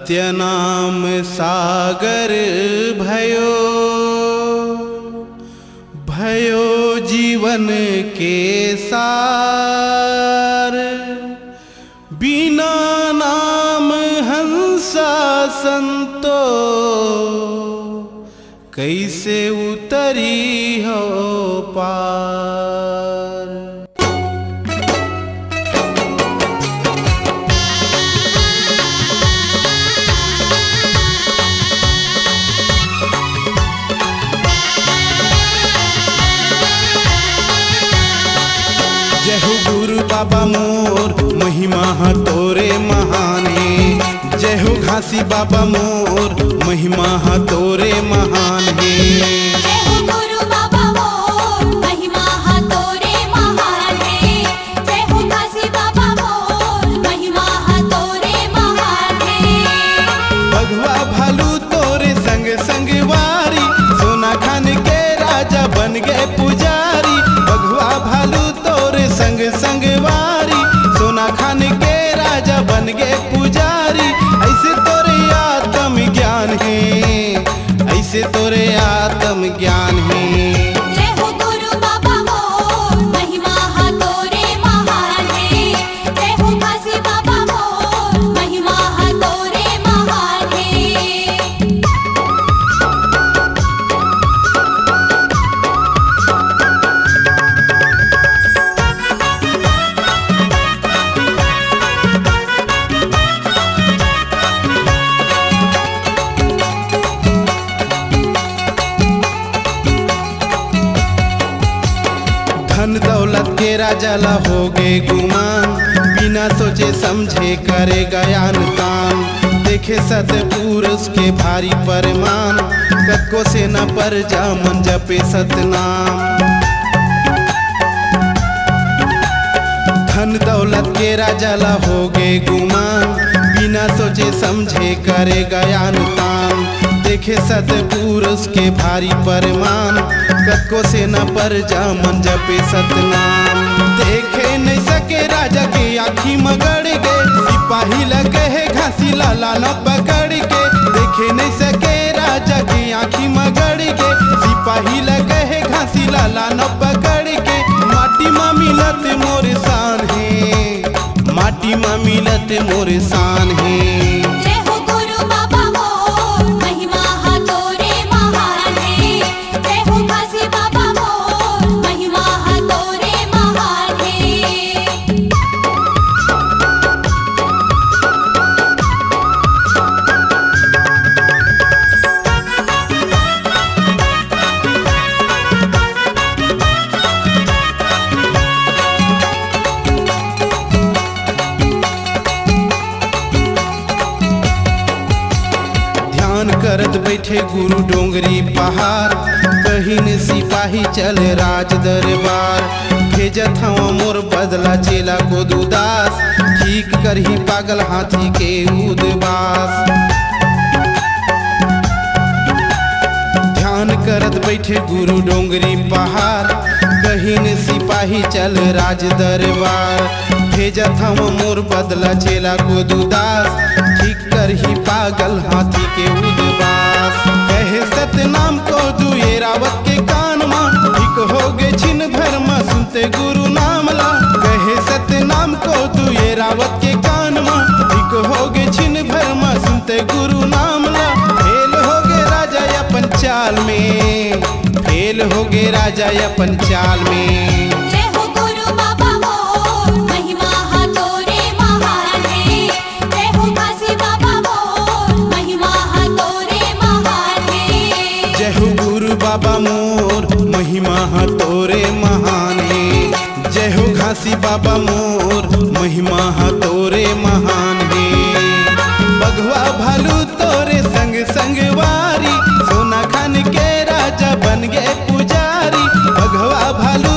सत्यनाम सागर भयो भयो जीवन के सार। बिना नाम हंसा संतो कैसे उतरी हो पार। जय हो गुरु बाबा मोर महिमा हा तोरे महान है। जय हो घासी बाबा मोर महिमा हा तोरे महान है। जय हो गुरु बाबा मोर महिमा हा तोरे महान है। जय हो घासी बाबा मोर महिमा हा तोरे महान है। भगवा भालू तोरे संग संग वारी सोना खान के राजा बन गए पुजारी। भगवा भालू तोरे संग संग वारी सोना खान के राजा बन गए पुजारी। ऐसे तोरे आत्म ज्ञान है, ऐसे तोरे आत्म ज्ञान है। जय हो गुरु बाबा मोर महिमा हा तोरे महान है। जय हो घासी बाबा मोर महिमा हा तोरे महान है। धन दौलत के राजा ला हो गए गुमान। बिना सोचे समझे करे गयान तान। देखे सतपुरुष के भारी परमान। कतको से न पर जा मन जपे सतनाम। धन दौलत के राजा ला हो गए गुमान। बिना सोचे समझे करे गयान तान। देखे सतपुरुष के भारी परमान। कतको से न पर जा मन जपे सतनाम। देखे नहीं सके राजा के आँखी मगड़ गए। सिपाही लगे है घासी लाला न पकड़ के। देखे नहीं सके राजा के आँखी मगड़ गए। सिपाही लगे है घासी लाला न पकड़ के। माटी मा मिलत मोर शान है, माटी मा मिलत मोर शान है। जय हो गुरु बाबा मोर महिमा हा तोरे महान है। जय हो घासी बाबा मोर महिमा हा तोरे महान है। करत बैठे गुरु डोंगरी पहाड़। बहिन सिपाही चले राज दरबार। भेजत हवा मोर बदला चेला को दुदास। ठीक करही पागल हाथी के उदबास। ध्यान करत बैठे गुरु डोंगरी पहाड़। बहिन सिपाही चल राज दरबार। भेजत हम मोर बदला चेला को दुदास। ठीक करही पागल हाथी के उदबास। कहे सतनाम को दुए रावत के कान मा। ठीक हो गे छिन भर मा सुनते गुरु नाम ला। कहे सतनाम को दुए रावत के कान मा। ठीक हो गे छिन भर मा सुनते गुरु नाम ला। फेल हो गे राजा अपन चाल में, फेल हो गे राजा अपन चाल में। जय हो गुरु बाबा मोर महिमा हा तोरे महान है। जय हो घासी बाबा मोर महिमा हा तोरे महान है। जय हो गुरु बाबा मोर महिमा हा तोरे महान है। जय हो घासी बाबा मोर महिमा हा तोरे महान है। बघवा भालू तोरे संग संग वारी सोना खान के राजा बन गए पुजारी। बघवा भालू